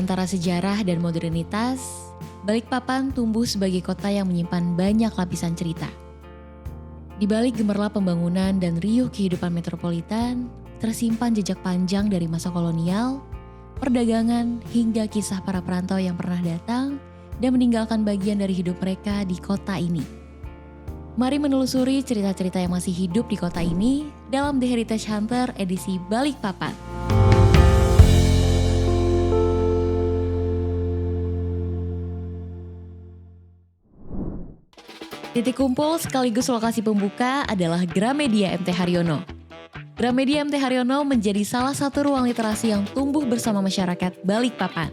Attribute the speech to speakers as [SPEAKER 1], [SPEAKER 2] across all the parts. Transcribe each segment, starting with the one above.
[SPEAKER 1] antara sejarah dan modernitas, Balikpapan tumbuh sebagai kota yang menyimpan banyak lapisan cerita. Di balik gemerlap pembangunan dan riuh kehidupan metropolitan, tersimpan jejak panjang dari masa kolonial, perdagangan, hingga kisah para perantau yang pernah datang dan meninggalkan bagian dari hidup mereka di kota ini. Mari menelusuri cerita-cerita yang masih hidup di kota ini dalam The Heritage Hunter edisi Balikpapan. Titik kumpul sekaligus lokasi pembuka adalah Gramedia MT Haryono. Gramedia MT Haryono menjadi salah satu ruang literasi yang tumbuh bersama masyarakat Balikpapan.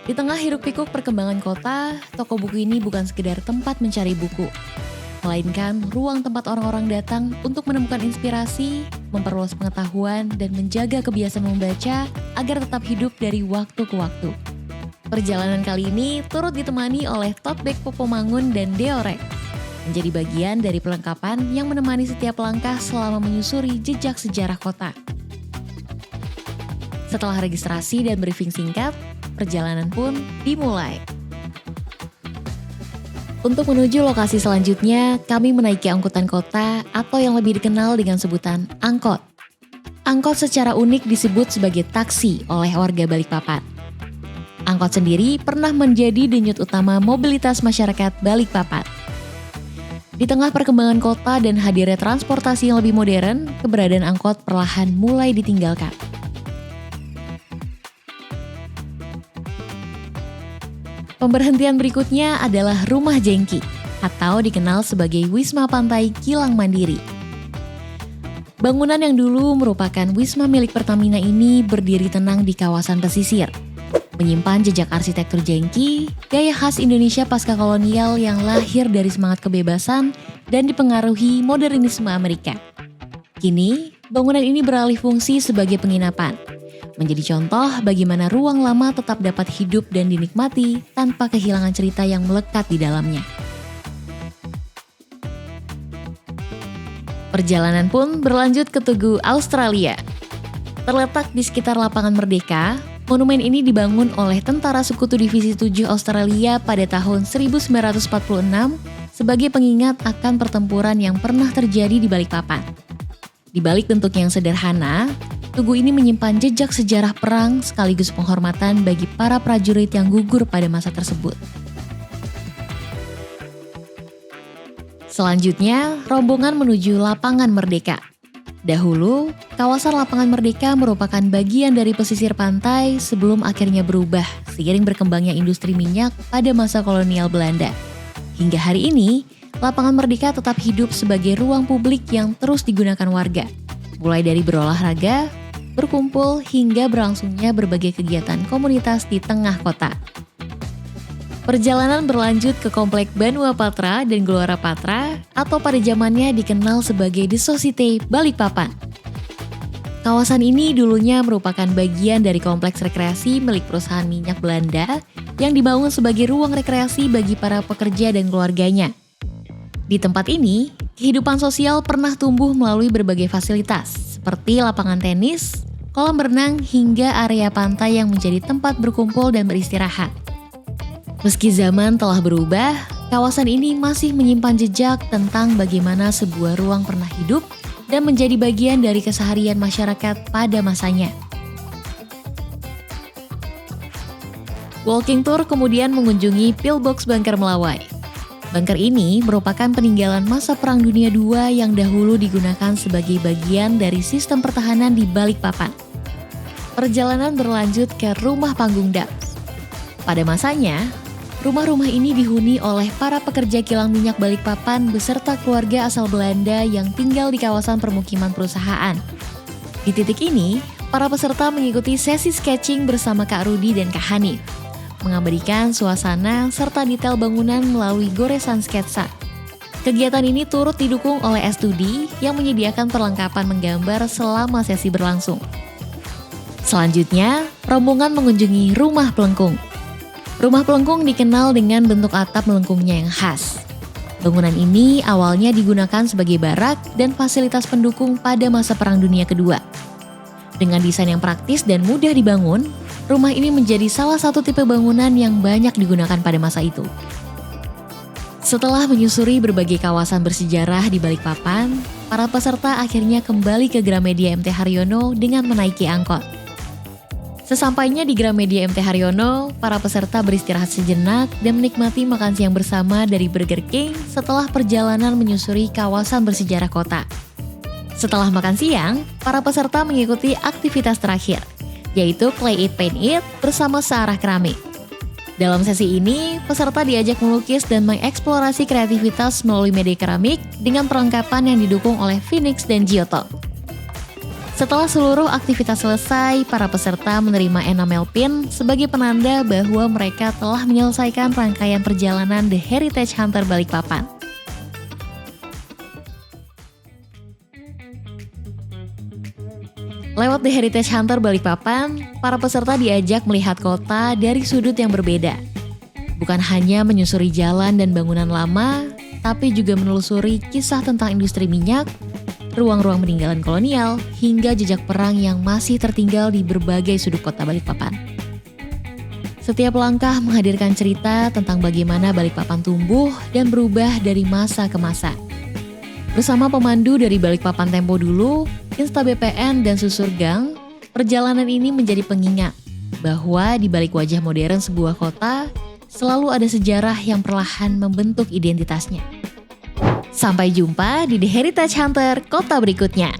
[SPEAKER 1] Di tengah hiruk-pikuk perkembangan kota, toko buku ini bukan sekedar tempat mencari buku, melainkan ruang tempat orang-orang datang untuk menemukan inspirasi, memperluas pengetahuan, dan menjaga kebiasaan membaca agar tetap hidup dari waktu ke waktu. Perjalanan kali ini turut ditemani oleh tote bag Popomangun dan Deorex, menjadi bagian dari perlengkapan yang menemani setiap langkah selama menyusuri jejak sejarah kota. Setelah registrasi dan briefing singkat, perjalanan pun dimulai. Untuk menuju lokasi selanjutnya, kami menaiki angkutan kota atau yang lebih dikenal dengan sebutan angkot. Angkot secara unik disebut sebagai taksi oleh warga Balikpapan. Angkot sendiri pernah menjadi denyut utama mobilitas masyarakat Balikpapan. Di tengah perkembangan kota dan hadirnya transportasi yang lebih modern, keberadaan angkot perlahan mulai ditinggalkan. Pemberhentian berikutnya adalah Rumah Jengki, atau dikenal sebagai Wisma Pantai Kilang Mandiri. Bangunan yang dulu merupakan wisma milik Pertamina ini berdiri tenang di kawasan pesisir, menyimpan jejak arsitektur jengki, gaya khas Indonesia pasca kolonial yang lahir dari semangat kebebasan dan dipengaruhi modernisme Amerika. Kini, bangunan ini beralih fungsi sebagai penginapan, menjadi contoh bagaimana ruang lama tetap dapat hidup dan dinikmati tanpa kehilangan cerita yang melekat di dalamnya. Perjalanan pun berlanjut ke Tugu Australia. Terletak di sekitar Lapangan Merdeka, monumen ini dibangun oleh Tentara Sekutu Divisi 7 Australia pada tahun 1946 sebagai pengingat akan pertempuran yang pernah terjadi di Balikpapan. Di balik bentuk yang sederhana, tugu ini menyimpan jejak sejarah perang sekaligus penghormatan bagi para prajurit yang gugur pada masa tersebut. Selanjutnya, rombongan menuju Lapangan Merdeka. Dahulu, kawasan Lapangan Merdeka merupakan bagian dari pesisir pantai sebelum akhirnya berubah seiring berkembangnya industri minyak pada masa kolonial Belanda. Hingga hari ini, Lapangan Merdeka tetap hidup sebagai ruang publik yang terus digunakan warga, mulai dari berolahraga, berkumpul, hingga berlangsungnya berbagai kegiatan komunitas di tengah kota. Perjalanan berlanjut ke Komplek Banua Patra dan Gelora Patra atau pada zamannya dikenal sebagai The Society Balikpapan. Kawasan ini dulunya merupakan bagian dari kompleks rekreasi milik perusahaan minyak Belanda yang dibangun sebagai ruang rekreasi bagi para pekerja dan keluarganya. Di tempat ini, kehidupan sosial pernah tumbuh melalui berbagai fasilitas seperti lapangan tenis, kolam berenang, hingga area pantai yang menjadi tempat berkumpul dan beristirahat. Meski zaman telah berubah, kawasan ini masih menyimpan jejak tentang bagaimana sebuah ruang pernah hidup dan menjadi bagian dari keseharian masyarakat pada masanya. Walking tour kemudian mengunjungi Pillbox Bunker Melawai. Bunker ini merupakan peninggalan masa Perang Dunia II yang dahulu digunakan sebagai bagian dari sistem pertahanan di Balikpapan. Perjalanan berlanjut ke Rumah Panggung Dap. Pada masanya, rumah-rumah ini dihuni oleh para pekerja kilang minyak Balikpapan beserta keluarga asal Belanda yang tinggal di kawasan permukiman perusahaan. Di titik ini, para peserta mengikuti sesi sketching bersama Kak Rudi dan Kak Hanif, mengabadikan suasana serta detail bangunan melalui goresan sketsa. Kegiatan ini turut didukung oleh Studi yang menyediakan perlengkapan menggambar selama sesi berlangsung. Selanjutnya, rombongan mengunjungi Rumah Pelengkung. Rumah Pelengkung dikenal dengan bentuk atap melengkungnya yang khas. Bangunan ini awalnya digunakan sebagai barak dan fasilitas pendukung pada masa Perang Dunia Kedua. Dengan desain yang praktis dan mudah dibangun, Rumah ini menjadi salah satu tipe bangunan yang banyak digunakan pada masa itu. Setelah menyusuri berbagai kawasan bersejarah di Balikpapan, para peserta akhirnya kembali ke Gramedia MT Haryono dengan menaiki angkot. Sesampainya di Gramedia MT Haryono, para peserta beristirahat sejenak dan menikmati makan siang bersama dari Burger King setelah perjalanan menyusuri kawasan bersejarah kota. Setelah makan siang, para peserta mengikuti aktivitas terakhir, yaitu Clay It Paint It bersama searah keramik. Dalam sesi ini, peserta diajak melukis dan mengeksplorasi kreativitas melalui media keramik dengan perlengkapan yang didukung oleh Phoenix dan Giotto. Setelah seluruh aktivitas selesai, para peserta menerima enamel pin sebagai penanda bahwa mereka telah menyelesaikan rangkaian perjalanan The Heritage Hunter Balikpapan. Lewat The Heritage Hunter Balikpapan, para peserta diajak melihat kota dari sudut yang berbeda. Bukan hanya menyusuri jalan dan bangunan lama, tapi juga menelusuri kisah tentang industri minyak, ruang-ruang peninggalan kolonial, hingga jejak perang yang masih tertinggal di berbagai sudut kota Balikpapan. Setiap langkah menghadirkan cerita tentang bagaimana Balikpapan tumbuh dan berubah dari masa ke masa. Bersama pemandu dari Balikpapan Tempo Dulu, Insta BPN, dan Susur Gang, perjalanan ini menjadi pengingat bahwa di balik wajah modern sebuah kota, selalu ada sejarah yang perlahan membentuk identitasnya. Sampai jumpa di The Heritage Hunter kota berikutnya.